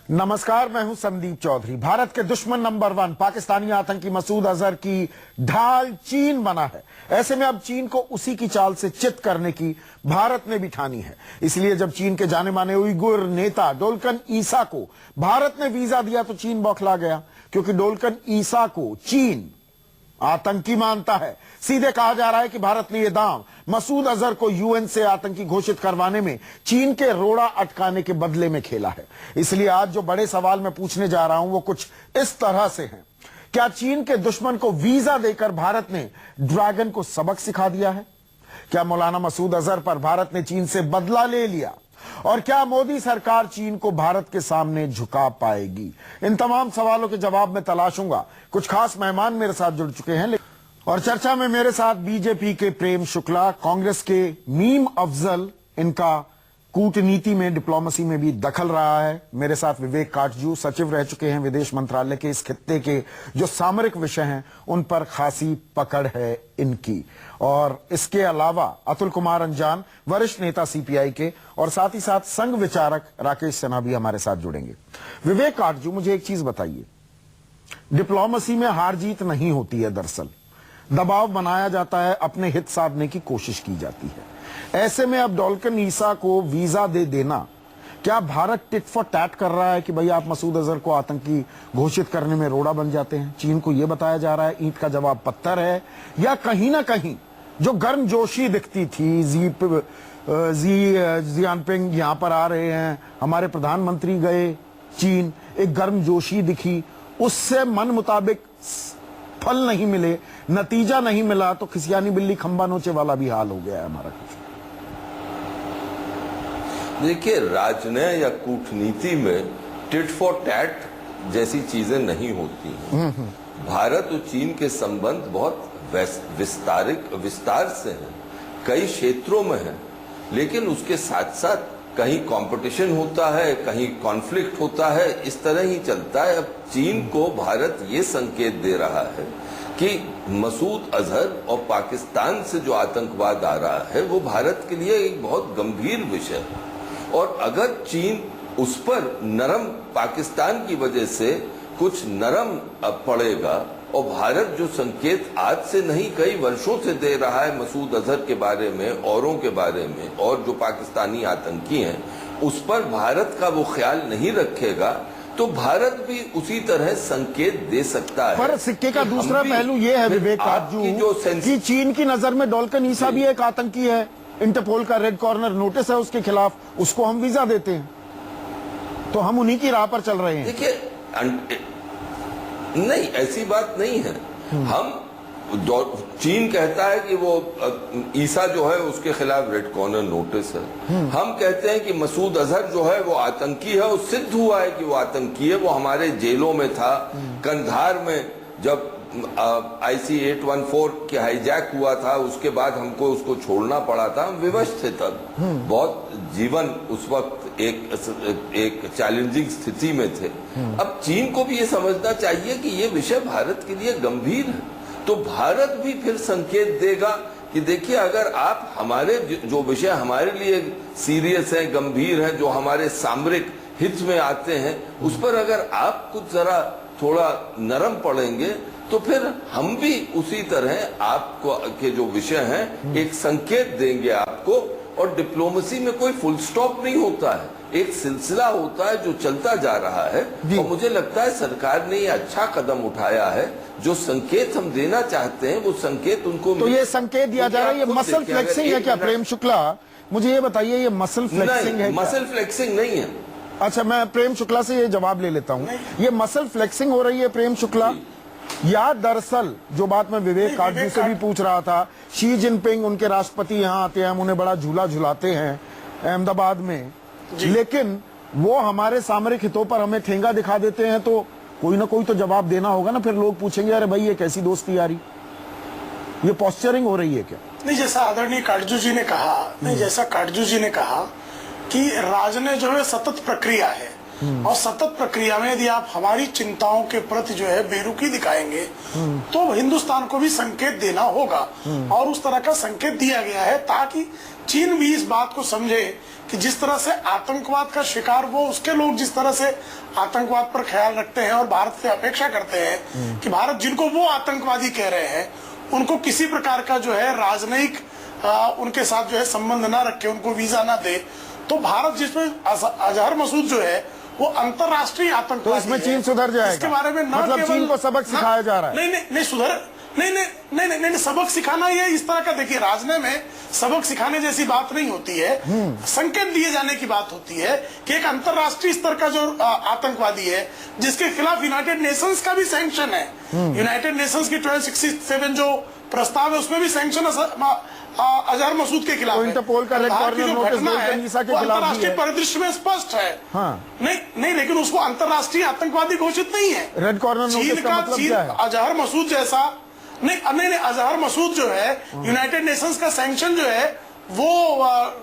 नमस्कार, मैं हूं संदीप चौधरी। भारत के दुश्मन नंबर 1 पाकिस्तानी आतंकी मसूद अजहर की ढाल चीन बना है। ऐसे में अब चीन को उसी की चाल से चित करने की भारत ने भी ठानी है। इसलिए जब चीन के जाने माने उइगुर नेता डोलकन ईसा को भारत ने वीजा दिया तो चीन बौखला गया, क्योंकि डोलकन ईसा को चीन आतंकी मानता है। सीधे कहा जा रहा है कि भारत ने यह दांव मसूद अजहर को यूएन से आतंकी घोषित करवाने में चीन के रोड़ा अटकाने के बदले में खेला है। इसलिए आज जो बड़े सवाल मैं पूछने जा रहा हूं वो कुछ इस तरह से हैं। क्या चीन के दुश्मन को वीजा देकर भारत ने ड्रैगन को सबक सिखा दिया है? क्या मौलाना मसूद अजहर पर भारत ने चीन से बदला ले लिया? और क्या मोदी सरकार चीन को भारत के सामने झुका पाएगी? इन तमाम सवालों के जवाब मैं तलाशूंगा। कुछ खास मेहमान मेरे साथ जुड़ चुके हैं और चर्चा में मेरे साथ बीजेपी के प्रेम शुक्ला, कांग्रेस के मीम अफजल, इनका कूटनीति में डिप्लोमेसी में भी दखल रहा है। मेरे साथ विवेक काटजू, सचिव रह चुके हैं विदेश मंत्रालय के। इस खित्ते के जो सामरिक विषय हैं उन पर खासी पकड़ है इनकी। और इसके अलावा अतुल कुमार अंजान, वरिष्ठ नेता सीपीआई के, और साथ ही साथ संघ विचारक राकेश सिन्हा भी हमारे साथ जुड़ेंगे। विवेक काटजू, मुझे एक चीज बताइए, डिप्लोमेसी में हार जीत नहीं होती है। दरअसल दबाव बनाया जाता है, अपने हित साधने की कोशिश की जाती है। ऐसे में अब डोलकन ईसा को वीजा दे देना, क्या भारत टिट फॉर टैट कर रहा है कि भाई आप मसूद अजहर को आतंकी घोषित करने में रोड़ा बन जाते हैं? चीन को यह बताया जा रहा है ईंट का जवाब पत्थर है, या कहीं ना कहीं जो गर्मजोशी दिखती थी, जियानपिंग यहां पर आ रहे हैं, हमारे प्रधानमंत्री गए चीन, एक गर्मजोशी दिखी, उससे मन मुताबिक फल नहीं मिले, नतीजा नहीं मिला, तो खिसियानी बिल्ली खंबा नोचे वाला भी हाल हो गया है हमारा। देखिए, राजनय या कूटनीति में टिट फॉर टैट जैसी चीजें नहीं होती हैं। भारत और चीन के संबंध बहुत विस्तार से हैं, कई क्षेत्रों में हैं, लेकिन उसके साथ साथ कहीं कंपटीशन होता है, कहीं कॉन्फ्लिक्ट होता है, इस तरह ही चलता है। अब चीन को भारत ये संकेत दे रहा है कि मसूद अजहर और पाकिस्तान से जो आतंकवाद आ रहा है वो भारत के लिए एक बहुत गंभीर विषय है, और अगर चीन उस पर नरम, पाकिस्तान की वजह से कुछ नरम पड़ेगा, और भारत जो संकेत आज से नहीं कई वर्षों से दे रहा है मसूद अजहर के बारे में, औरों के बारे में, और जो पाकिस्तानी आतंकी हैं उस पर भारत का वो ख्याल नहीं रखेगा, तो भारत भी उसी तरह संकेत दे सकता है। पर सिक्के का दूसरा पहलू ये है विवेक काटजू कि चीन की नजर में डोलकन ईसा भी एक आतंकी है। इंटरपोल का रेड कॉर्नर नोटिस है उसके खिलाफ, उसको हम वीजा देते हैं, तो हम उन्हीं की राह पर चल रहे हैं। देखिए, नहीं, ऐसी बात नहीं है। हम चीन कहता है कि वो ईसा जो है उसके खिलाफ रेड कॉर्नर नोटिस है। हम कहते हैं कि मसूद अजहर जो है वो आतंकी है, वो सिद्ध हुआ है कि वो आतंकी है। वो हमारे जेलों में था, कंधार में जब IC-814 की हाईजैक हुआ था, उसके बाद हमको उसको छोड़ना पड़ा था, हम विवश थे तब। बहुत जीवन उस वक्त एक चैलेंजिंग स्थिति में थे। अब चीन को भी ये समझना चाहिए कि ये विषय भारत के लिए गंभीर है, तो भारत भी फिर संकेत देगा कि देखिए, अगर आप हमारे जो विषय हमारे लिए सीरियस है, गंभीर है, जो हमारे सामरिक हित में आते हैं, उस पर अगर आप कुछ जरा थोड़ा नरम पड़ेंगे, तो फिर हम भी उसी तरह आपको के जो विषय हैं एक संकेत देंगे आपको। और डिप्लोमेसी में कोई फुल स्टॉप नहीं होता है, एक सिलसिला होता है जो चलता जा रहा है। और मुझे लगता है सरकार ने ये अच्छा कदम उठाया है। जो संकेत हम देना चाहते हैं वो संकेत उनको, तो ये संकेत दिया जा रहा है, ये मसल फ्लेक्सिंग है क्या प्रेम शुक्ला? मुझे ये बताइए, ये मसल फ्लेक्सिंग है? मसल फ्लेक्सिंग नहीं है। अच्छा, मैं प्रेम शुक्ला से ये जवाब ले लेता हूँ, ये मसल फ्लेक्सिंग हो रही है प्रेम शुक्ला, या दरअसल जो बात मैं विवेक काटजू से भी पूछ रहा था, शी जिनपिंग उनके राष्ट्रपति यहाँ आते हैं, हम उन्हें बड़ा झूला झुलाते हैं अहमदाबाद में, लेकिन वो हमारे सामरिक हितों पर हमें ठेंगा दिखा देते हैं, तो कोई ना कोई तो जवाब देना होगा ना। फिर लोग पूछेंगे अरे भाई ये कैसी दोस्ती यारी, ये पोस्चरिंग हो रही है क्या? नहीं, जैसा आदरणीय काटजू जी ने कहा, नहीं, जैसा काटजू जी ने कहा कि राजनय जो है सतत प्रक्रिया है, और सतत प्रक्रिया में यदि आप हमारी चिंताओं के प्रति जो है बेरुखी दिखाएंगे तो हिंदुस्तान को भी संकेत देना होगा, और उस तरह का संकेत दिया गया है ताकि चीन भी इस बात को समझे कि जिस तरह से आतंकवाद का शिकार वो उसके लोग जिस तरह से आतंकवाद पर ख्याल रखते हैं और भारत से अपेक्षा करते हैं कि भारत जिनको वो आतंकवादी कह रहे हैं उनको किसी प्रकार का जो है राजनयिक उनके साथ जो है संबंध ना रखे, उनको वीजा ना दे, तो भारत जिसमें अजहर मसूद जो है वो अंतरराष्ट्रीय आतंकवादी तो इसमें चीन सुधर जाएगा, इसके बारे में न मतलब चीन को सबक सिखाया जा रहा है। नहीं सुधर नहीं सबक सिखाना ये इस तरह का, देखिए राजनीति में सबक सिखाने जैसी बात नहीं होती है, संकेत दिए जाने की बात होती है कि एक अंतरराष्ट्रीय स्तर का जो आतंकवादी है जिसके खिलाफ यूनाइटेड नेशंस का भी सैंक्शन है, यूनाइटेड नेशंस की 1267 जो प्रस्ताव है उसमें भी सैंक्शन अजहर मसूद के खिलाफ है। इंटरपोल का red corner notice golden visa के खिलाफ भी अंतरराष्ट्रीय है। परिदृश्य में स्पष्ट है। हाँ। नहीं लेकिन उसको अंतरराष्ट्रीय आतंकवादी घोषित नहीं है। रेड कॉर्नर नोटिस का मतलब क्या है? अजहर मसूद जैसा नहीं अजहर मसूद जो है यूनाइटेड नेशंस का सैंक्शन जो है वो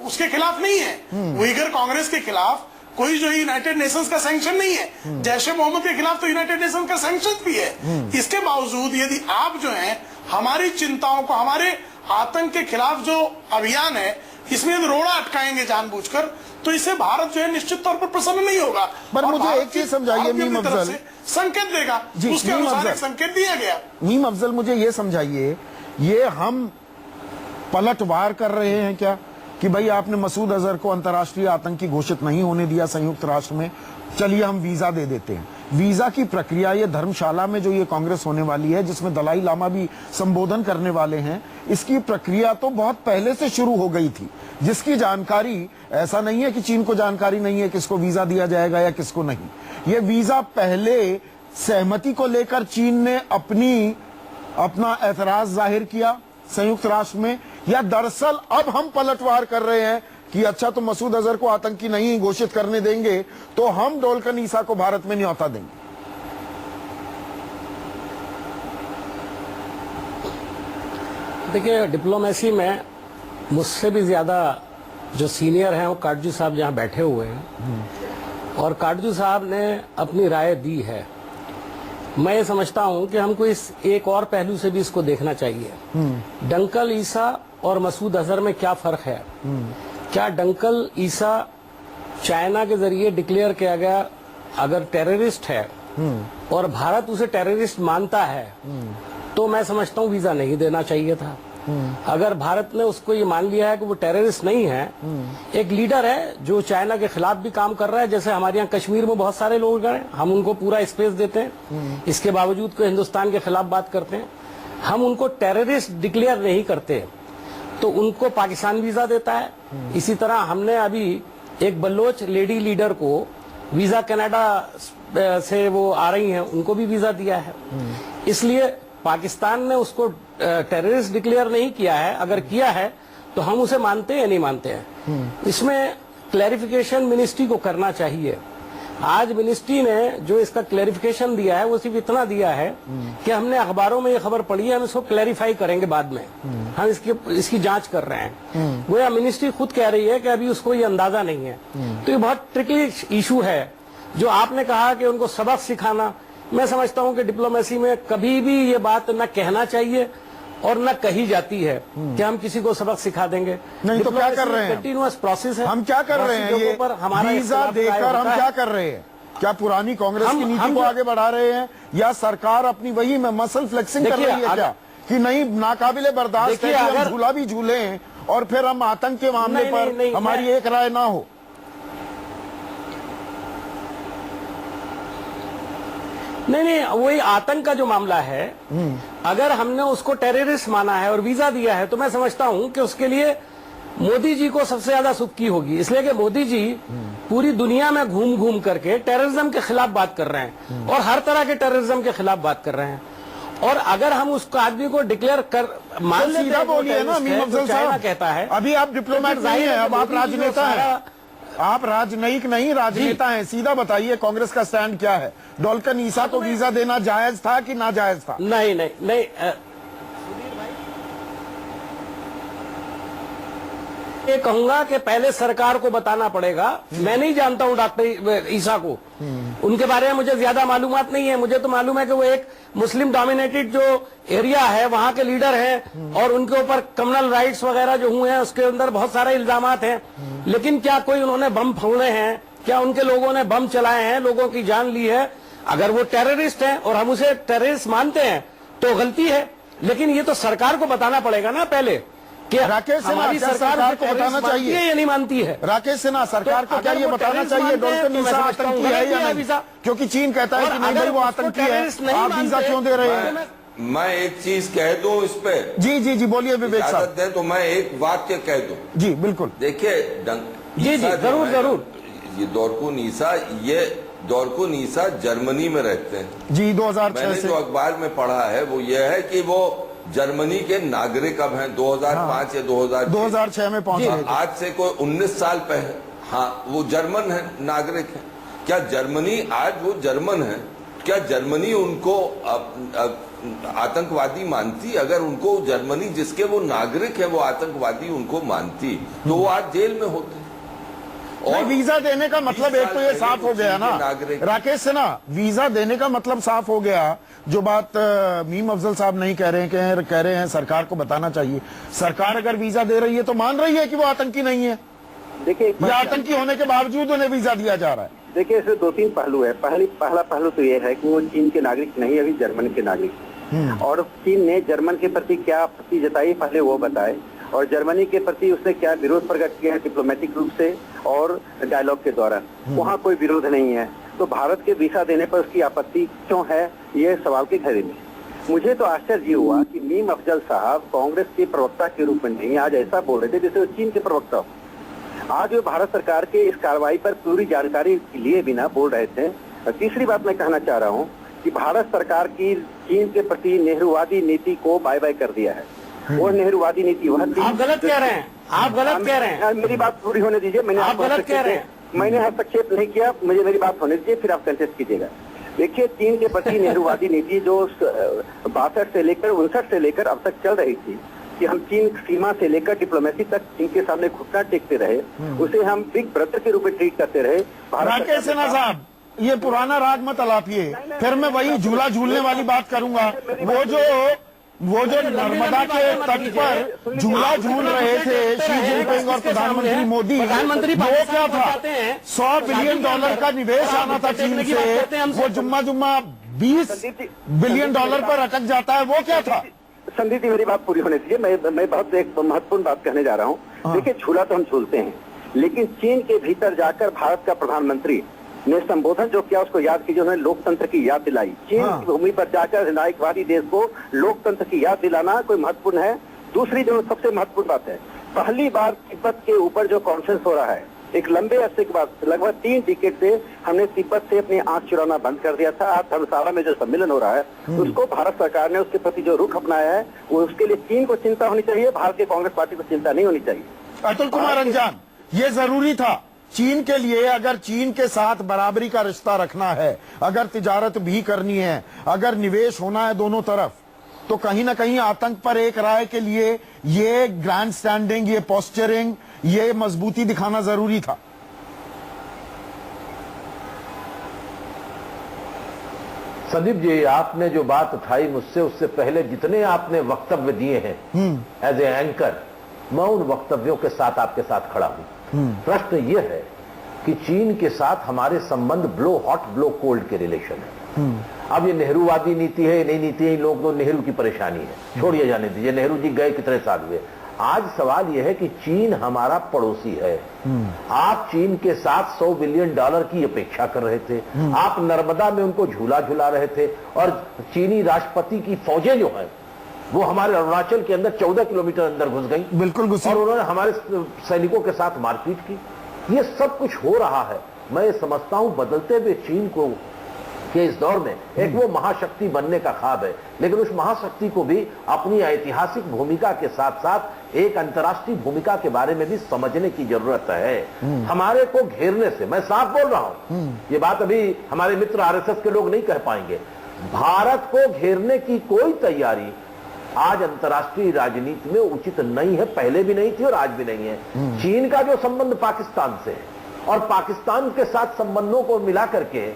उसके खिलाफ नहीं है। उइगर कांग्रेस के खिलाफ कोई जो यूनाइटेड नेशंस का सैंक्शन नहीं है। जैशे मोहम्मद के खिलाफ तो यूनाइटेड नेशंस का सैंक्शन भी है। इसके बावजूद यदि आप जो है हमारी चिंताओं को, हमारे आतंक के खिलाफ जो अभियान है इसमें यदि रोड़ा अटकाएंगे जानबूझकर, तो इससे भारत जो है निश्चित तौर पर प्रसन्न नहीं होगा। पर मुझे एक चीज समझाइए मीम अफजल, संकेत देगा, उसके अनुसार एक संकेत दिया गया। मीम अफजल मुझे ये समझाइए, ये हम पलटवार कर रहे हैं क्या कि भाई आपने मसूद अजहर को अंतर्राष्ट्रीय आतंकी घोषित नहीं होने दिया संयुक्त राष्ट्र में, चलिए हम वीजा दे देते हैं। वीजा की प्रक्रिया ये धर्मशाला में जो ये कांग्रेस होने वाली है जिसमें दलाई लामा भी संबोधन करने वाले हैं, इसकी प्रक्रिया तो बहुत पहले से शुरू हो गई थी, जिसकी जानकारी ऐसा नहीं है कि चीन को जानकारी नहीं है किसको वीजा दिया जाएगा या किसको नहीं। ये वीजा पहले सहमति को लेकर चीन ने अपना एतराज जाहिर किया संयुक्त राष्ट्र में, या दरअसल अब हम पलटवार कर रहे हैं कि अच्छा तो मसूद अजहर को आतंकी नहीं घोषित करने देंगे तो हम डोलकन ईसा को भारत में न्योता देंगे। देखिए डिप्लोमेसी में मुझसे भी ज्यादा जो सीनियर हैं वो काटजू साहब जहां बैठे हुए हैं, और काटजू साहब ने अपनी राय दी है। मैं ये समझता हूं कि हमको इस एक और पहलू से भी इसको देखना चाहिए। डंकल ईसा और मसूद अजहर में क्या फर्क है? क्या डंकल ईसा चाइना के जरिए डिक्लेयर किया गया अगर टेररिस्ट है और भारत उसे टेररिस्ट मानता है तो मैं समझता हूं वीजा नहीं देना चाहिए था। अगर भारत ने उसको ये मान लिया है कि वो टेररिस्ट नहीं है, एक लीडर है जो चाइना के खिलाफ भी काम कर रहा है, जैसे हमारे यहाँ कश्मीर में बहुत सारे लोग हैं, हम उनको पूरा स्पेस देते हैं, इसके बावजूद को हिंदुस्तान के खिलाफ बात करते हैं, हम उनको टेररिस्ट डिक्लेयर नहीं करते तो उनको पाकिस्तान वीजा देता है। इसी तरह हमने अभी एक बलोच लेडी लीडर को वीजा कनाडा से वो आ रही हैं, उनको भी वीजा दिया है। इसलिए पाकिस्तान ने उसको टेररिस्ट डिक्लेयर नहीं किया है, अगर किया है तो हम उसे मानते हैं या नहीं मानते हैं। इसमें क्लैरिफिकेशन मिनिस्ट्री को करना चाहिए। आज मिनिस्ट्री ने जो इसका क्लैरिफिकेशन दिया है वो सिर्फ इतना दिया है कि हमने अखबारों में ये खबर पढ़ी है, हम इसको क्लैरिफाई करेंगे बाद में, हम इसकी जांच कर रहे हैं। वो या मिनिस्ट्री खुद कह रही है कि अभी उसको ये अंदाजा नहीं है। तो ये बहुत ट्रिकी इशू है। जो आपने कहा कि उनको सबक सिखाना, मैं समझता हूं कि डिप्लोमेसी में कभी भी ये बात न कहना चाहिए और न कही जाती है कि हम किसी को सबक सिखा देंगे। नहीं तो क्या कर रहे हैं? कंटिन्यूअस प्रोसेस है। हम क्या कर रहे हैं? ये वीजा देकर हम क्या कर रहे हैं? क्या पुरानी कांग्रेस की नीति को आगे बढ़ा रहे हैं या सरकार अपनी वही में मसल फ्लेक्सिंग कर रही है क्या कि नहीं नाकाबिले बर्दाश्त है कि हम झूला भी झूले हैं और फिर हम आतंक के मामले पर हमारी एक राय ना हो? नहीं वही आतंक का जो मामला है, अगर हमने उसको टेररिस्ट माना है और वीजा दिया है तो मैं समझता हूं कि उसके लिए मोदी जी को सबसे ज्यादा सुक्की होगी, इसलिए कि मोदी जी पूरी दुनिया में घूम घूम करके टेररिज्म के खिलाफ बात कर रहे हैं और हर तरह के टेररिज्म के खिलाफ बात कर रहे हैं। और अगर हम उसको आदमी को डिक्लेयर कर मान लेते सीधा बोलिए ना मीम अफजल साहब, कहता है अभी आप डिप्लोमेट नहीं है, अब आप राजनेता हैं, आप राजनयिक नहीं राजनेता हैं। सीधा बताइए कांग्रेस का स्टैंड क्या है? डोलकन ईसा को वीजा देना जायज था कि नाजायज था? नहीं ये कहूंगा कि पहले सरकार को बताना पड़ेगा। मैं नहीं जानता हूं डॉक्टर ईसा को, उनके बारे में मुझे ज्यादा मालूमात नहीं है। मुझे तो मालूम है कि वो एक मुस्लिम डोमिनेटेड जो एरिया है वहां के लीडर हैं और उनके ऊपर कम्युनल राइट्स वगैरह जो हुए हैं उसके अंदर बहुत सारे इल्जामात हैं। लेकिन क्या कोई उन्होंने बम फोड़े हैं? क्या उनके लोगों ने बम चलाए हैं, लोगों की जान ली है? अगर वो टेररिस्ट हैं और हम उसे टेररिस्ट मानते हैं तो गलती है, लेकिन ये तो सरकार को बताना पड़ेगा ना पहले कि राकेश सिन्हा, हमारी क्या सरकार को बताना चाहिए या नहीं मानती है? राकेश सिन्हा, सरकार को क्या ये बताना चाहिए डॉक्टर ईसा आतंकी है या नहीं? क्योंकि चीन कहता है कि नहीं भाई वो आतंकी है, आप वीजा क्यों दे रहे हैं? मैं एक चीज कह दूं इस पे। जी जी जी, बोलिए विवेक साहब। इजाजत दें तो मैं एक वाक्य कह दूं। जी बिल्कुल। देखिए जी जरूर जरूर। ये दौरकुन ईसा जर्मनी में रहते हैं जी, 2006 मैंने से जो अखबार में पढ़ा है वो ये है कि वो जर्मनी के नागरिक अब हैं। 2005 या 2006 में पहुंचे थे। आज से कोई 19 साल पहले, हाँ, वो जर्मन है, नागरिक है। क्या जर्मनी, आज वो जर्मन है, क्या जर्मनी उनको आतंकवादी मानती? अगर उनको जर्मनी जिसके वो नागरिक है वो आतंकवादी उनको मानती तो वो आज जेल में होते। और वीजा देने का मतलब एक तो ये साफ हो गया ना राकेश सिन्हा, वीजा देने का मतलब साफ हो गया। जो बात मीम अफजल साहब नहीं कह रहे हैं सरकार को बताना चाहिए। सरकार अगर वीजा दे रही है तो मान रही है कि वो आतंकी नहीं है। देखिए, या आतंकी होने के बावजूद उन्हें वीजा दिया जा रहा है। देखिए, इसमें 2-3 पहलू है। पहला पहलू तो ये है कि वो चीन के नागरिक नहीं, अभी जर्मन के नागरिक। और चीन ने जर्मन के प्रति क्या आपत्ति जताई पहले वो बताए, और जर्मनी के प्रति उसने क्या विरोध प्रकट किया है डिप्लोमेटिक रूप से और डायलॉग के द्वारा। वहाँ कोई विरोध नहीं है, तो भारत के वीजा देने पर उसकी आपत्ति क्यों है, ये सवाल के घेरे में। मुझे तो आश्चर्य हुआ कि मीम अफजल साहब कांग्रेस के प्रवक्ता के रूप में नहीं आज ऐसा बोल रहे थे जैसे वो चीन के प्रवक्ता हो। आज वो भारत सरकार के इस कार्रवाई पर पूरी जानकारी लिए बिना बोल रहे थे। तीसरी बात मैं कहना चाह रहा हूँ कि भारत सरकार की चीन के प्रति नेहरूवादी नीति को बाय बाय कर दिया है। वो नेहरूवादी नीति वह आप गलत कह रहे हैं, आप गलत कह रहे हैं। मेरी बात पूरी होने दीजिए। आप गलत कह रहे हैं। मैंने हस्तक्षेप नहीं किया, मुझे मेरी बात होने दीजिए, फिर आप कंटेस्ट कीजिएगा। देखिए, चीन के प्रति नेहरूवादी नीति जो 62 से लेकर 59 से लेकर अब तक चल रही थी कि हम चीन सीमा से लेकर डिप्लोमेसी तक चीन के सामने घुटना टेकते रहे, उसे हम बिग ब्रदर के रूप में ट्रीट करते रहे। राकेश सिन्हा साहब, ये पुराना राग मत अलापिए, फिर मैं वही झूला झूलने वाली बात करूंगा। वो जो नर्मदा के तट पर झूला झूल रहे थे शी जिनपिंग और प्रधानमंत्री मोदी, वो क्या था? 100 बिलियन डॉलर का निवेश आना था चीन से, वो जुम्मा 20 बिलियन डॉलर पर अटक जाता है, वो क्या था? संदीप जी, मेरी बात पूरी होने दीजिए। मैं बहुत एक महत्वपूर्ण बात कहने जा रहा हूँ। देखिए, झूला तो हम झूलते हैं, लेकिन चीन के भीतर जाकर भारत का प्रधानमंत्री ने संबोधन जो किया उसको याद कीजिए। उन्होंने लोकतंत्र की याद दिलाई। चीन की भूमि पर जाकर नायकवादी देश को लोकतंत्र की याद दिलाना कोई महत्वपूर्ण है। दूसरी जो सबसे महत्वपूर्ण बात है, पहली बार तिब्बत के ऊपर जो कॉन्फ्रेंस हो रहा है, एक लंबे अरसे के बाद, लगभग 3 डिकेड से हमने तिब्बत से अपनी आंख चुराना बंद कर दिया था। आज धर्मशाला में जो सम्मेलन हो रहा है उसको भारत सरकार ने उसके प्रति जो रुख अपनाया है, वो उसके लिए चीन को चिंता होनी चाहिए, भारत की कांग्रेस पार्टी को चिंता नहीं होनी चाहिए। अतुल कुमार अंजान, ये जरूरी था चीन के लिए। अगर चीन के साथ बराबरी का रिश्ता रखना है, अगर तिजारत भी करनी है, अगर निवेश होना है दोनों तरफ, तो कहीं ना कहीं आतंक पर एक राय के लिए ये ग्रैंड स्टैंडिंग, ये पोस्चरिंग, ये मजबूती दिखाना जरूरी था। संदीप जी, आपने जो बात उठाई मुझसे, उससे पहले जितने आपने वक्तव्य दिए हैं एज ए एंकर, मैं उन वक्तव्यों के साथ आपके साथ खड़ा हूं। प्रश्न यह है कि चीन के साथ हमारे संबंध ब्लो हॉट ब्लो कोल्ड के रिलेशन है। अब ये नेहरूवादी नीति है, नई नीति है, इन लोग तो नेहरू की परेशानी है, छोड़िए, जाने दीजिए। नेहरू जी गए कितने साल हुए। आज सवाल यह है कि चीन हमारा पड़ोसी है। आप चीन के साथ 100 बिलियन डॉलर की अपेक्षा कर रहे थे, आप नर्मदा में उनको झूला झूला रहे थे, और चीनी राष्ट्रपति की फौजें जो है वो हमारे अरुणाचल के अंदर 14 किलोमीटर अंदर घुस गई, बिल्कुल घुसी, और उन्होंने हमारे सैनिकों के साथ मारपीट की। ये सब कुछ हो रहा है। मैं ये समझता हूं बदलते हुए चीन को के इस दौर में एक वो महाशक्ति बनने का ख्वाब है, लेकिन उस महाशक्ति को भी अपनी ऐतिहासिक भूमिका के साथ साथ एक अंतर्राष्ट्रीय भूमिका के बारे में भी समझने की जरूरत है। हमारे को घेरने से, मैं साफ बोल रहा हूं, ये बात अभी हमारे मित्र आरएसएस के लोग नहीं कह पाएंगे, भारत को घेरने की कोई तैयारी आज अंतर्राष्ट्रीय राजनीति में उचित नहीं है, पहले भी नहीं थी और आज भी नहीं है। चीन का जो संबंध पाकिस्तान से है और पाकिस्तान के साथ संबंधों को मिला करके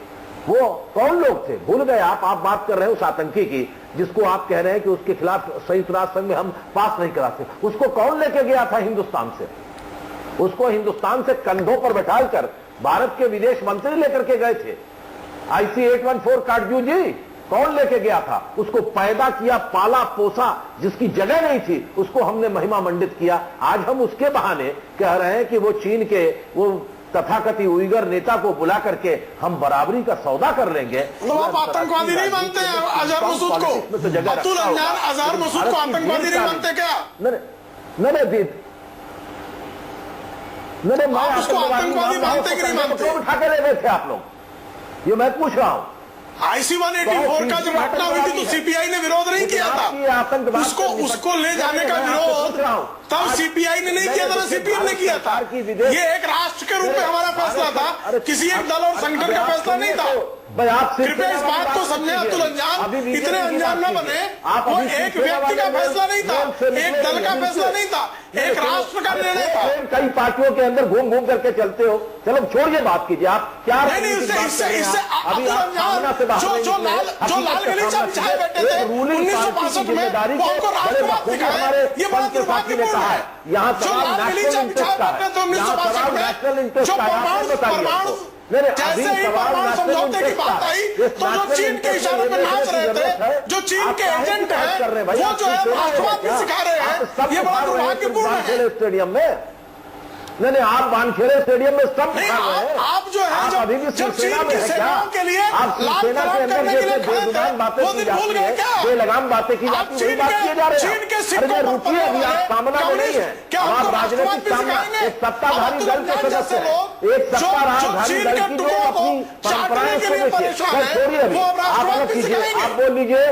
वो कौन लोग थे भूल गए आप बात कर रहे हैं उस आतंकी की जिसको आप कह रहे हैं कि उसके खिलाफ संयुक्त राष्ट्र संघ में हम पास नहीं करा सकते। उसको कौन लेके गया था हिंदुस्तान से? उसको हिंदुस्तान से कंधों पर बैठाकर भारत के विदेश मंत्री लेकर के गए थे। IC-814 काटजू जी कौन लेके गया था? उसको पैदा किया, पाला पोसा, जिसकी जगह नहीं थी उसको हमने महिमा मंडित किया। आज हम उसके बहाने कह रहे हैं कि वो चीन के वो तथाकथित उइगर नेता को बुला करके हम बराबरी का सौदा कर लेंगे। मतलब आप आतंकवादी नहीं मानते हैं अजहर मसूद को? अब्दुल अंजान अजहर मसूद को आतंकवादी नहीं मानते क्या? नहीं, मैं आप उसको आतंकवादी मानते कि नहीं मानते? उठा के ले गए थे आप लोग, ये मैं पूछ रहा हूं। IC-184 का जब घटना हुई थी तो CPI ने विरोध नहीं किया था, उसको ले जाने का विरोध तब CPI ने नहीं किया था, CPM ने किया था। ये एक राष्ट्र के रूप में हमारा फैसला था, किसी एक दल और संगठन का फैसला नहीं था। कृपया इस बात को समझे अब्दुल अंजान, इतने अनजान न बने। वो एक व्यक्ति का फैसला नहीं था, एक दल का फैसला नहीं था, एक राष्ट्र का निर्णय था। कई पार्टियों के अंदर घूम घूम करके चलते हो। चलो छोड़िए बात कीजिए आप क्या इससे अब्दुल अंजान जो लाल गली से बिछाए बैठे थे 1962 में, वो हमको राष्ट्रवाद सिखाए, ये बड़ा दुर्भाग्यपूर्ण है। यहाँ जो लाल गली से बिछाए बैठे थे 1962 में, जो परमाणु जैसे ही परमाणु समझौते की बात आई तो जो चीन के इशारे पर नाच रहे थे, जो चीन के एजेंट हैं, वो जो है राष्ट्रवाद भी सिखा रहे हैं, ये बड़ा दुर्भाग्यपूर्ण है। स्टेडियम में नहीं, आप वानखेड़े स्टेडियम में सब नहीं, आप जो है जब चीन की सेनाओं के लिए लाल कलम करने के लिए खड़े थे, वो दिन भूल गए क्या? बेलगाम बातें की जाती है, चीन के सिक्कों पर पड़े हुए सामना में नहीं है। क्या आप राजनीतिक सामना एक सत्ताधारी दल के सदस्य हैं, एक सत्ताधारी दल की जो अपनी परंपराएं से देखिए, छोड़िए अभी आप अलग कीजिए, आप बोल लीजिए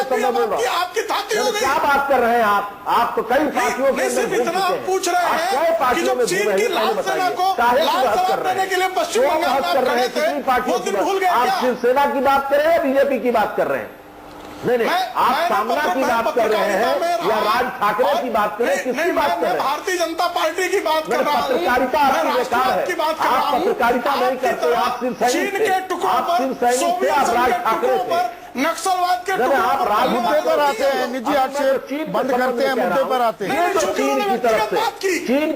तो मैं बोल रहा हूँ। आपकी थाती हो गई। क्या बात कर रहे हैं आप तो कई पार्टियों के सिर्फ इतना पूछ रहे हैं कि चीन की लाल सेना को लाल सलाम देने के लिए पश्चिम बंगाल में आप खड़े थे, वो दिन भूल गए आप क्या? शिवसेना की बात कर रहे हैं, बीजेपी की बात कर रहे हैं? नहीं, आप सामना की बात कर रहे हैं या राज ठाकरे की बात कर रहे हैं? किसकी बात कर रहे हैं? भारतीय जनता पार्टी की बात कर रहा हूं। पत्रकारिता आपकी बेकार है, आप पत्रकारिता नहीं करते, आप सिर्फ चीन के टुकड़ों पर, सोवियत संघ के टुकड़ों पर, नक्सलवाद के टुकड़ों पर मुद्दे पर आते हैं, निजी आक्षेप बंद करते हैं, मुद्दे पर आते हैं। चीन की तरफ से चीन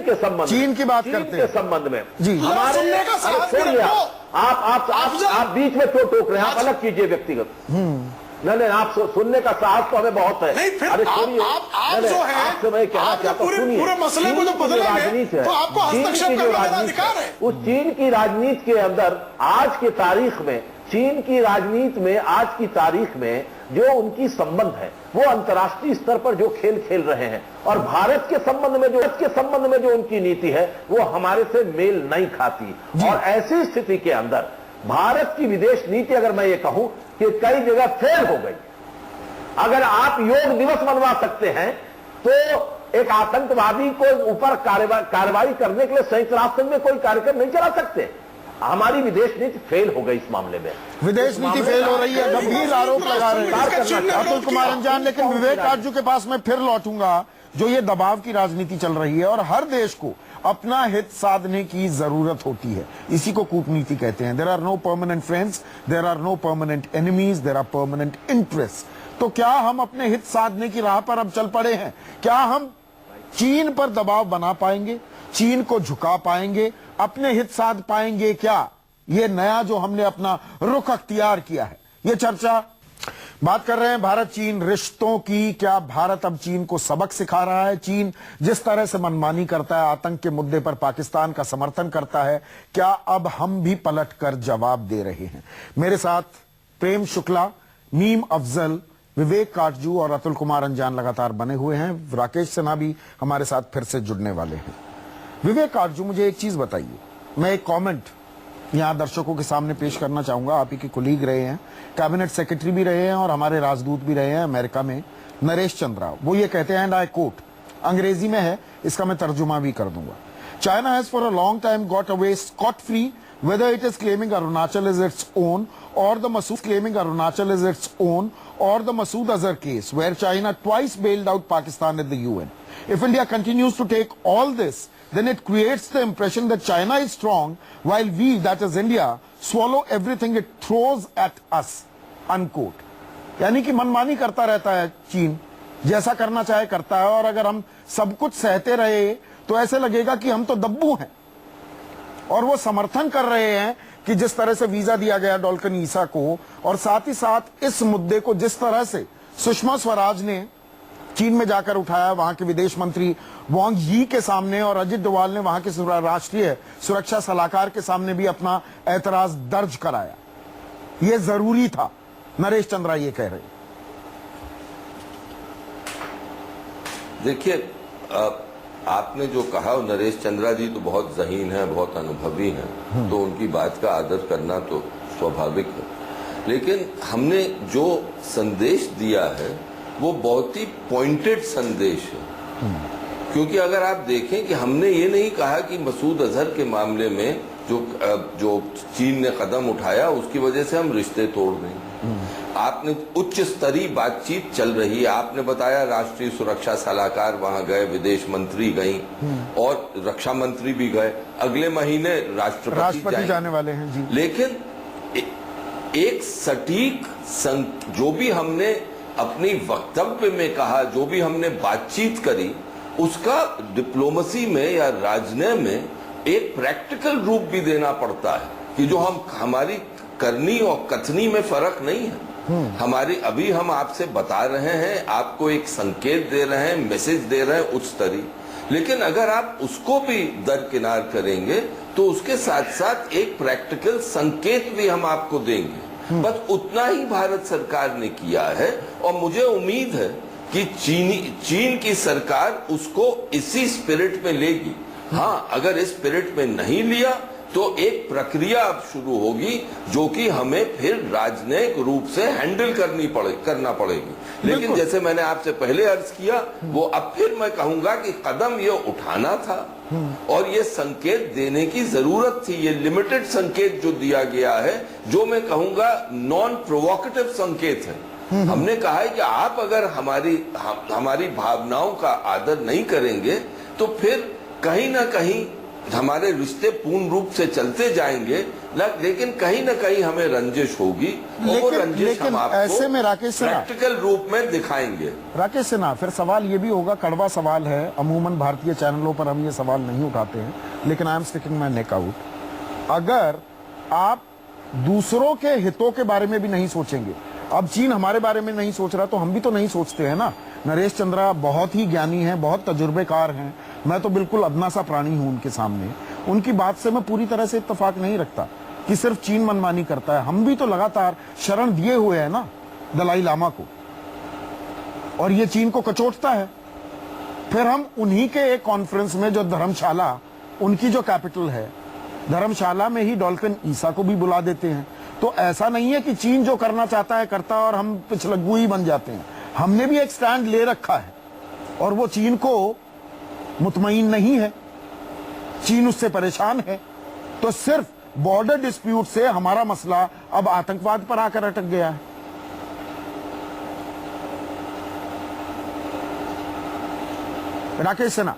के संबंध चीन की बात करते हैं, संबंध में जी हमारे आप बीच में क्यों टोक रहे हैं? आप अलग कीजिए व्यक्तिगत। नहीं, आप सुनने का साहस तो हमें बहुत है। नहीं, फिर आप जो है आपसे मैं कहना चाहता हूं, पूरे मसले को जो बदलेंगे तो आपको हस्तक्षेप करने का अधिकार है। उस चीन की राजनीति के अंदर आज के तारीख में, चीन की राजनीति में आज की तारीख में जो उनकी संबंध है वो अंतर्राष्ट्रीय स्तर पर जो खेल रहे हैं और भारत के संबंध में जो उनकी नीति है वो हमारे से मेल नहीं खाती। और ऐसी स्थिति के अंदर भारत की विदेश नीति, अगर मैं ये कहूं कि कई जगह फेल हो गई। अगर आप योग दिवस मनवा सकते हैं तो एक आतंकवादी को ऊपर कार्रवाई करने के लिए संयुक्त राष्ट्र में कोई कार्यक्रम नहीं चला सकते। हमारी विदेश नीति फेल हो गई इस मामले में, विदेश नीति फेल हो रही है, गंभीर आरोप लगा रहे हैं अतुल कुमार अंजान। लेकिन विवेक काटजू के पास मैं फिर लौटूंगा। जो ये दबाव की राजनीति चल रही है और हर देश को अपना हित साधने की जरूरत होती है, इसी को कूटनीति कहते हैं। There are no permanent friends, there are no permanent enemies, there are permanent interest. तो क्या हम अपने हित साधने की राह पर अब चल पड़े हैं? क्या हम चीन पर दबाव बना पाएंगे, चीन को झुका पाएंगे, अपने हित साध पाएंगे क्या? ये नया जो हमने अपना रुख अख्तियार किया है, ये चर्चा बात कर रहे हैं भारत चीन रिश्तों की। क्या भारत अब चीन को सबक सिखा रहा है? चीन जिस तरह से मनमानी करता है, आतंक के मुद्दे पर पाकिस्तान का समर्थन करता है, क्या अब हम भी पलटकर जवाब दे रहे हैं? मेरे साथ प्रेम शुक्ला, मीम अफजल, विवेक काटजू और अतुल कुमार अंजान लगातार बने हुए हैं। राकेश सिन्हा भी हमारे साथ फिर से जुड़ने वाले हैं। विवेक काटजू, मुझे एक चीज बताइए। मैं एक कमेंट यहां दर्शकों के सामने पेश करना चाहूंगा। आप ही के कुलीग रहे हैं, कैबिनेट सेक्रेटरी भी रहे हैं और हमारे राजदूत भी रहे हैं अमेरिका में, नरेश चंद्र राव। वो ये कहते हैं, एंड आई कोट, अंग्रेजी में है, इसका मैं तर्जुमा भी कर दूंगा। China has for a long time got away scot free whether it is claiming Arunachal is its own or the Masood claiming Arunachal is its own or the Masood Azhar case, where China twice bailed out Pakistan at the UN. If India continues to take all this, then it creates the impression that China is strong, while we, that is India, swallow everything it throws at us. Unquote. यानी कि मनमानी करता रहता है चीन, जैसा करना चाहे करता है, और अगर हम सब कुछ सहते रहे तो ऐसे लगेगा कि हम तो दब्बू हैं। और वो समर्थन कर रहे हैं कि जिस तरह से वीजा दिया गया डॉल्कन ईसा को, और साथ ही साथ इस मुद्दे को जिस तरह से सुषमा स्वराज ने चीन में जाकर उठाया, वहां के विदेश मंत्री वांग यी के सामने, और अजित डोवाल ने वहां के राष्ट्रीय सुरक्षा सलाहकार के सामने भी अपना ऐतराज दर्ज कराया। यह जरूरी था, नरेश चंद्रा ये कह रहे। देखिए, आपने जो कहा, नरेश चंद्रा जी तो बहुत ज़हीन है, बहुत अनुभवी हैं, तो उनकी बात का आदर करना तो स्वाभाविक है। लेकिन हमने जो संदेश दिया है वो बहुत ही पॉइंटेड संदेश है, क्योंकि अगर आप देखें कि हमने ये नहीं कहा कि मसूद अजहर के मामले में जो चीन ने कदम उठाया उसकी वजह से हम रिश्ते तोड़ देंगे। आपने उच्च स्तरीय बातचीत चल रही है, आपने बताया राष्ट्रीय सुरक्षा सलाहकार वहां गए, विदेश मंत्री गई और रक्षा मंत्री भी गए, अगले महीने राष्ट्रपति जाने वाले हैं जी। लेकिन एक सटीक जो भी हमने अपनी वक्तव्य में कहा, जो भी हमने बातचीत करी, उसका डिप्लोमेसी में या राजनय में एक प्रैक्टिकल रूप भी देना पड़ता है कि जो हमारी करनी और कथनी में फर्क नहीं है। हमारी अभी हम आपसे बता रहे हैं, आपको एक संकेत दे रहे हैं, मैसेज दे रहे हैं उच्च स्तरीय, लेकिन अगर आप उसको भी दरकिनार करेंगे तो उसके साथ साथ एक प्रैक्टिकल संकेत भी हम आपको देंगे। बस उतना ही भारत सरकार ने किया है, और मुझे उम्मीद है कि चीन की सरकार उसको इसी स्पिरिट में लेगी। हाँ, अगर इस स्पिरिट में नहीं लिया तो एक प्रक्रिया अब शुरू होगी जो कि हमें फिर राजनयिक रूप से हैंडल करना पड़ेगी। लेकिन जैसे मैंने आपसे पहले अर्ज किया, वो अब फिर मैं कहूंगा कि कदम ये उठाना था और ये संकेत देने की जरूरत थी। ये लिमिटेड संकेत जो दिया गया है, जो मैं कहूंगा नॉन प्रोवोकेटिव संकेत है। हमने कहा है कि आप अगर हमारी भावनाओं का आदर नहीं करेंगे तो फिर कहीं ना कहीं हमारे रिश्ते पूर्ण रूप से चलते जाएंगे, लेकिन कहीं ना कहीं हमें रंजिश होगी, और वो रंजिश हम आपको ऐसे में राकेश सिन्हा प्रैक्टिकल रूप में दिखाएंगे। राकेश सिन्हा, फिर सवाल ये भी होगा, कड़वा सवाल है, अमूमन भारतीय चैनलों पर हम ये सवाल नहीं उठाते हैं, लेकिन I am sticking my neck out. अगर आप दूसरों के हितों के बारे में भी नहीं सोचेंगे, अब चीन हमारे बारे में नहीं सोच रहा तो हम भी तो नहीं सोचते हैं ना। नरेश चंद्रा बहुत ही ज्ञानी हैं, बहुत तजुर्बेकार हैं, मैं तो बिल्कुल अदना सा प्राणी हूं उनके सामने। उनकी बात से मैं पूरी तरह से इत्तेफाक नहीं रखता कि सिर्फ चीन मनमानी करता है। हम भी तो लगातार शरण दिए हुए हैं ना दलाई लामा को, और ये चीन को कचोटता है। फिर हम उन्हीं के एक कॉन्फ्रेंस में, जो धर्मशाला उनकी जो कैपिटल है, धर्मशाला में ही डॉल्कन ईसा को भी बुला देते हैं। तो ऐसा नहीं है कि चीन जो करना चाहता है करता और हम पिछलग्गू ही बन जाते हैं। हमने भी एक स्टैंड ले रखा है, और वो चीन को मुतमईन नहीं है, चीन उससे परेशान है। तो सिर्फ बॉर्डर डिस्प्यूट से हमारा मसला अब आतंकवाद पर आकर अटक गया है। राकेश सिन्हा,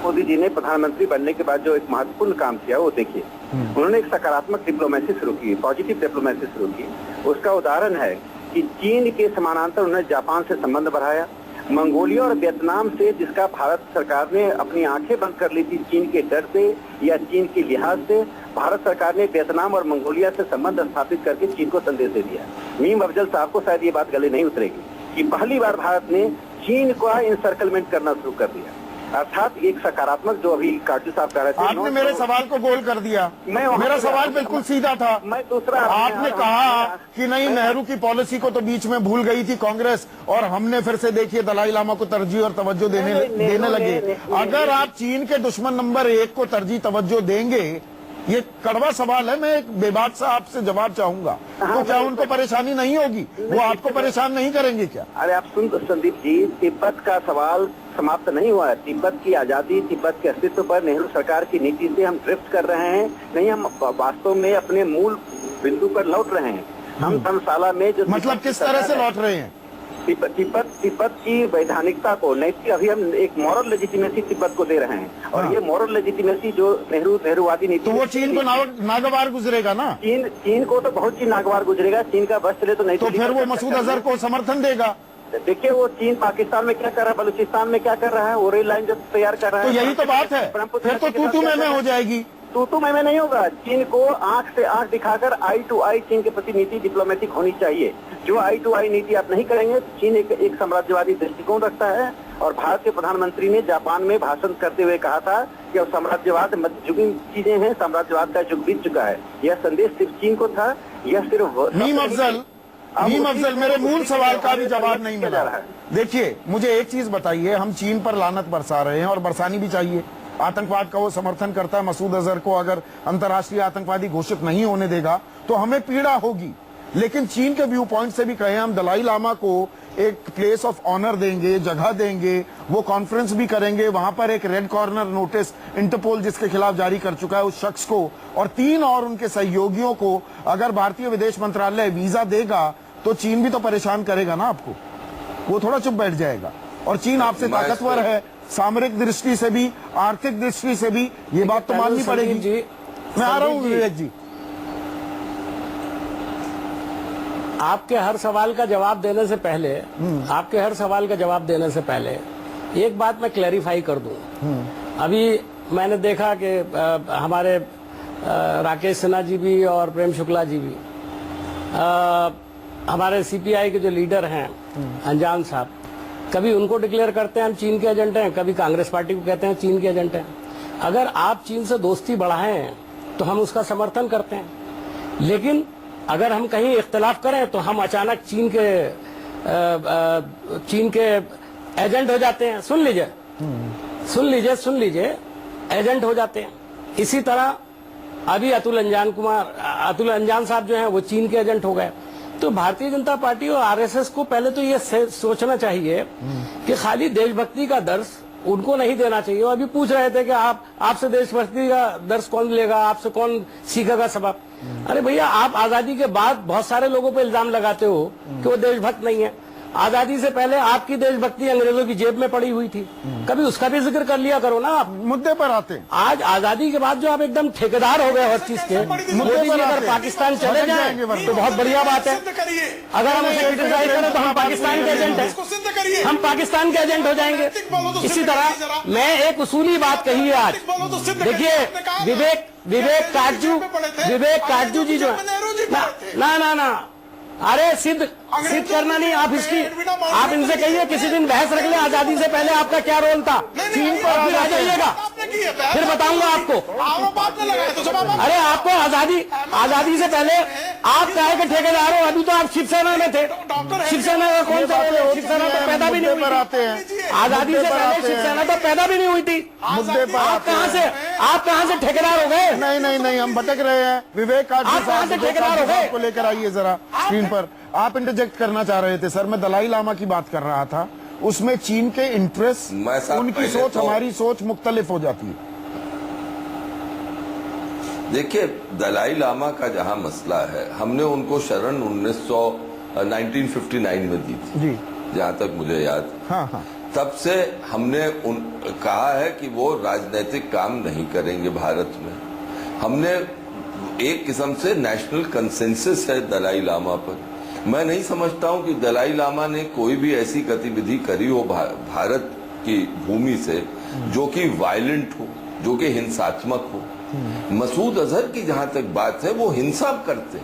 मोदी जी ने प्रधानमंत्री बनने के बाद जो एक महत्वपूर्ण काम किया वो देखिए, उन्होंने एक सकारात्मक डिप्लोमेसी शुरू की, पॉजिटिव डिप्लोमेसी शुरू की। उसका उदाहरण है कि चीन के समानांतर उन्होंने जापान से संबंध बढ़ाया, मंगोलिया और वियतनाम से, जिसका भारत सरकार ने अपनी आंखें बंद कर ली थी चीन के डर से या चीन के लिहाज से, भारत सरकार ने वियतनाम और मंगोलिया से संबंध स्थापित करके चीन को संदेश दे दिया। मीम अफजल साहब को शायद ये बात गले नहीं उतरेगी कि पहली बार भारत ने चीन को इंसर्कलमेंट करना शुरू कर दिया। अर्थात एक सकारात्मक, जो अभी काटू साहब कह रहे थे, आपने मेरे सवाल को गोल कर दिया। मेरा सवाल बिल्कुल सीधा था। मैं दूसरा, आपने कहा कि नहीं, नेहरू की पॉलिसी को तो बीच में भूल गई थी कांग्रेस, और हमने फिर से देखिए दलाई लामा को तरजीह और तवज्जो देने लगे। अगर आप चीन के दुश्मन नंबर 1 को तरजीह तवज्जो देंगे, ये कड़वा सवाल है, मैं एक बेबाक सा आपसे जवाब चाहूंगा, तो क्या उनको परेशानी नहीं होगी? वो आपको परेशान नहीं करेंगे क्या? अरे आप सुन संदीप जी, तिब्बत का सवाल समाप्त नहीं हुआ है। तिब्बत की आजादी, तिब्बत के अस्तित्व पर नेहरू सरकार की नीति से हम ड्रिफ्ट कर रहे हैं नहीं, हम वास्तव में अपने मूल बिंदु पर लौट रहे हैं। हम धर्मशाला में जो मतलब किस तरह से लौट रहे हैं? तिब्बत की वैधानिकता को नैतिक, अभी हम एक मॉरल लेजिटिमेसी तिब्बत को दे रहे हैं, और ये मॉरल लेजिटिमेसी जो नेहरूवादी नीति, तो वो चीन को नागवार गुजरेगा ना? चीन को तो बहुत चीन नागवार गुजरेगा। चीन का बस चले तो नहीं, तो फिर वो मसूद अजहर को समर्थन देगा। देखिए वो चीन पाकिस्तान में क्या कर रहा है, बलूचिस्तान में क्या कर रहा है, वो रेल लाइन जो तैयार कर रहा है। तो यही तो बात है, फिर तो तू में हो जाएगी। तू में नहीं होगा। चीन को आंख से आंख दिखाकर आई टू आई चीन के प्रति नीति डिप्लोमेटिक होनी चाहिए। जो आई टू आई नीति आप नहीं करेंगे, चीन एक साम्राज्यवादी दृष्टिकोण रखता है। और भारत के प्रधानमंत्री ने जापान में भाषण करते हुए कहा था कि अब साम्राज्यवाद मध्ययुगीन चीजें हैं, साम्राज्यवाद का युग बीत चुका है। यह संदेश सिर्फ चीन को था, यह सिर्फ मीम अफजल मेरे मूल सवाल का भी जवाब नहीं मिला। देखिए मुझे एक चीज बताइए, हम चीन पर लानत बरसा रहे हैं और बरसानी भी चाहिए। आतंकवाद का वो समर्थन करता है, मसूद अजहर को अगर अंतर्राष्ट्रीय आतंकवादी घोषित नहीं होने देगा तो हमें पीड़ा होगी। लेकिन चीन के व्यू पॉइंट से भी कहें, हम दलाई लामा को एक प्लेस ऑफ ऑनर देंगे, जगह देंगे, वो कॉन्फ्रेंस भी करेंगे, वहां पर एक रेड कॉर्नर नोटिस इंटरपोल जिसके खिलाफ जारी कर चुका है उस शख्स को और 3 और उनके सहयोगियों को अगर भारतीय विदेश मंत्रालय वीजा देगा तो चीन भी तो परेशान करेगा ना आपको, वो थोड़ा चुप बैठ जाएगा। और चीन आपसे ताकतवर है, सामरिक दृष्टि से भी, आर्थिक दृष्टि से भी, ये बात तो माननी पड़ेगी जी। मैं आ रहा हूँ विवेक जी। आपके हर सवाल का जवाब देने से पहले एक बात मैं क्लैरिफाई कर दूं। अभी मैंने देखा कि हमारे राकेश सिन्हा जी भी और प्रेम शुक्ला जी भी, हमारे सीपीआई के जो लीडर हैं अंजान साहब, कभी उनको डिक्लेयर करते हैं हम चीन के एजेंट हैं, कभी कांग्रेस पार्टी को कहते हैं चीन के एजेंट हैं। अगर आप चीन से दोस्ती बढ़ाएं तो हम उसका समर्थन करते हैं, लेकिन अगर हम कहीं इख्तलाफ करें तो हम अचानक चीन के एजेंट हो जाते हैं। सुन लीजिए एजेंट हो जाते हैं। इसी तरह अभी अतुल अंजान साहब जो हैं वो चीन के एजेंट हो गए। तो भारतीय जनता पार्टी और आरएसएस को पहले तो ये सोचना चाहिए कि खाली देशभक्ति का दर्श उनको नहीं देना चाहिए। वो अभी पूछ रहे थे कि आपसे देशभक्ति का दर्श कौन लेगा, आपसे कौन सीखेगा सबक। अरे भैया, आप आजादी के बाद बहुत सारे लोगों पे इल्जाम लगाते हो कि वो देशभक्त नहीं है। आजादी से पहले आपकी देशभक्ति अंग्रेजों की जेब में पड़ी हुई थी, कभी उसका भी जिक्र कर लिया करो ना। आप मुद्दे पर आते हैं। आज आजादी के बाद जो आप एकदम ठेकेदार हो गए हर चीज के, मोदी जी अगर पाकिस्तान चले जाएंगे तो बहुत बढ़िया बात है। अगर हम उसे क्रिटिसाइज करें तो हम पाकिस्तान के एजेंट हैं, हम पाकिस्तान के एजेंट हो जाएंगे। इसी तरह मैं एक उसूली बात कही है आज। देखिए विवेक काटजू जी जो है ना, अरे सिद्ध करना नहीं, आप इनसे कहिए किसी दिन बहस रख ले, आजादी से पहले आपका क्या रोल था चीन पर, फिर आ जाइएगा, फिर बताऊंगा आपको। अरे आपको आजादी से पहले आप चाहे के ठेकेदार हो, अभी तो आप शिवसेना में थे। शिवसेना का कौन सा रोल है? शिवसेना तो पैदा भी नहीं हुई थी। आजादी से पहले शिवसेना तो पैदा भी नहीं हुई थी। मुद्दे पर आप कहाँ से ठेकेदार हो गए? नहीं, हम भटक रहे हैं। विवेक साहब को लेकर आइए जरा स्क्रीन पर। आप इंटरजेक्ट करना चाह रहे थे सर। मैं दलाई लामा की बात कर रहा था, उसमें चीन के इंटरेस्ट, उनकी सोच हमारी सोच मुख्तलिफ हो जाती है। देखिए, दलाई लामा का जहां मसला है, हमने उनको शरण 1959 में दी थी जी, जहां तक मुझे याद। हाँ। तब से हमने कहा है कि वो राजनीतिक काम नहीं करेंगे भारत में। हमने एक किस्म से नेशनल कंसेंसस है दलाई लामा पर। मैं नहीं समझता हूं कि दलाई लामा ने कोई भी ऐसी गतिविधि करी हो भारत की भूमि से जो कि वायलेंट हो, जो कि हिंसात्मक हो। मसूद अजहर की जहां तक बात है, वो हिंसा करते।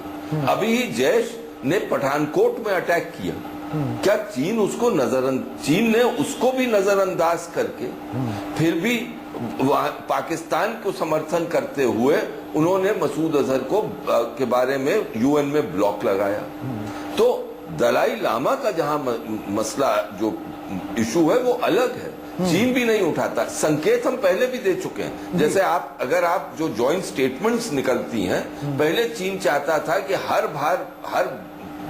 अभी ही जैश ने पठानकोट में अटैक किया, क्या चीन ने उसको भी नजरअंदाज करके फिर भी पाकिस्तान को समर्थन करते हुए उन्होंने मसूद अजहर के बारे में यूएन में ब्लॉक लगाया। तो दलाई लामा का जहां मसला जो इशू है वो अलग है, चीन भी नहीं उठाता। संकेत हम पहले भी दे चुके हैं। जैसे अगर आप जो जॉइंट स्टेटमेंट्स निकलती हैं, पहले चीन चाहता था कि हर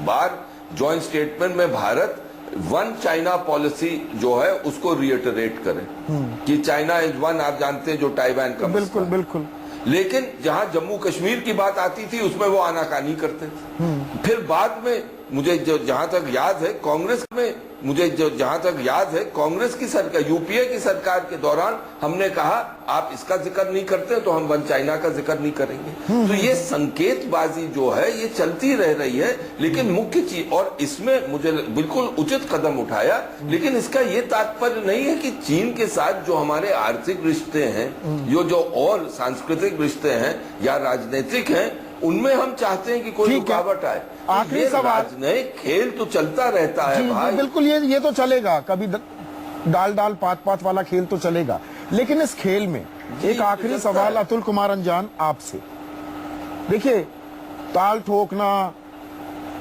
बार जॉइंट स्टेटमेंट में भारत वन चाइना पॉलिसी जो है उसको रिएटरेट करें कि चाइना इज वन। आप जानते हैं जो ताइवान का बिल्कुल। लेकिन जहां जम्मू कश्मीर की बात आती थी उसमें वो आनाकानी करते थे। फिर बाद में मुझे जहां तक याद है कांग्रेस की सरकार, यूपीए की सरकार के दौरान हमने कहा आप इसका जिक्र नहीं करते तो हम वन चाइना का जिक्र नहीं करेंगे। तो ये संकेतबाजी जो है ये चलती रह रही है। लेकिन मुख्य चीज, और इसमें मुझे बिल्कुल उचित कदम उठाया, लेकिन इसका ये तात्पर्य नहीं है कि चीन के साथ जो हमारे आर्थिक रिश्ते हैं, जो और सांस्कृतिक रिश्ते हैं या राजनीतिक हैं, उनमें हम चाहते हैं कि कोई रुकावट आए। आखिरी सवाल, राजनयिक खेल तो चलता रहता है भाई। बिल्कुल, ये तो चलेगा, कभी डाल पात वाला खेल तो चलेगा, लेकिन इस खेल में एक आखिरी सवाल अतुल कुमार अंजान आपसे। देखिए, ताल ठोकना,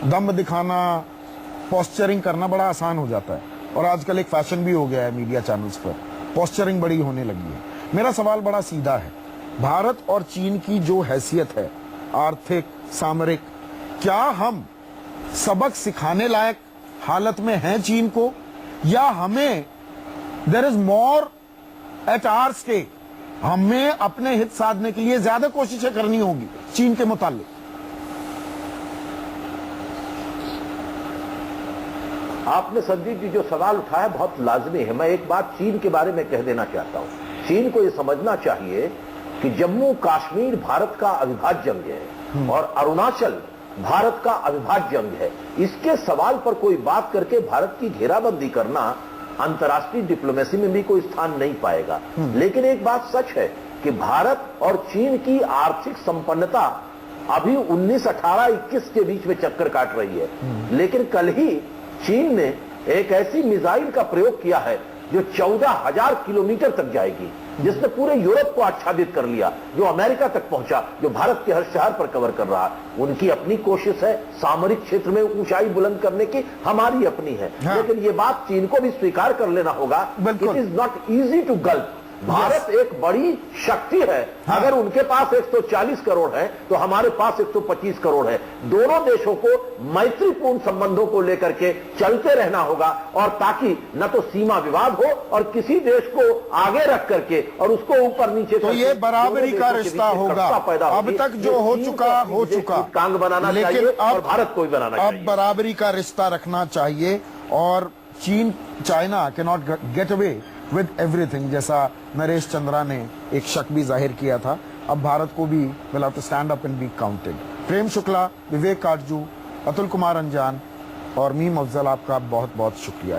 दम दिखाना, पोस्चरिंग करना बड़ा आसान हो जाता है, और आजकल एक फैशन भी हो गया है मीडिया चैनल्स पर, पोस्चरिंग बड़ी होने लगी है। मेरा सवाल बड़ा सीधा है, भारत और चीन की जो हैसियत है आर्थिक, सामरिक, क्या हम सबक सिखाने लायक हालत में हैं चीन को, या हमें there is more at our stake, हमें अपने हित साधने के लिए ज्यादा कोशिशें करनी होगी चीन के मुतालिक? आपने संदीप जी जो सवाल उठाया बहुत लाजमी है। मैं एक बात चीन के बारे में कह देना चाहता हूं। चीन को यह समझना चाहिए कि जम्मू कश्मीर भारत का अविभाज्य अंग है और अरुणाचल भारत का अविभाज्य अंग है। इसके सवाल पर कोई बात करके भारत की घेराबंदी करना अंतर्राष्ट्रीय डिप्लोमेसी में भी कोई स्थान नहीं पाएगा। लेकिन एक बात सच है कि भारत और चीन की आर्थिक संपन्नता अभी 19, 18, 21 के बीच में चक्कर काट रही है। लेकिन कल ही चीन ने एक ऐसी मिसाइल का प्रयोग किया है जो 14,000 किलोमीटर तक जाएगी, जिसने पूरे यूरोप को आच्छादित कर लिया, जो अमेरिका तक पहुंचा, जो भारत के हर शहर पर कवर कर रहा है। उनकी अपनी कोशिश है सामरिक क्षेत्र में ऊंचाई बुलंद करने की, हमारी अपनी है। लेकिन ये बात चीन को भी स्वीकार कर लेना होगा, it is not easy to gulp. Bharat एक बड़ी शक्ति है। अगर उनके पास 140 करोड़ है तो हमारे पास 125 करोड़ है। दोनों देशों को मैत्रीपूर्ण संबंधों को लेकर के चलते रहना होगा, और ताकि न तो सीमा विवाद हो और किसी देश को आगे रख करके और उसको ऊपर नीचे, तो ये बराबरी का रिश्ता होगा। अब तक जो हो चुका कांग बनाना चाहिए और भारत को भी बनाना चाहिए। अब बराबरी का रिश्ता रखना चाहिए, और China can not get away with everything, जैसा नरेश चंद्रा ने एक शक भी जाहिर किया था। अब भारत को भी will have to stand up and be counted. Prem Shukla, Vivek Katju, Atul Kumar Anjaan और मीम अफजल, आपका बहुत बहुत शुक्रिया।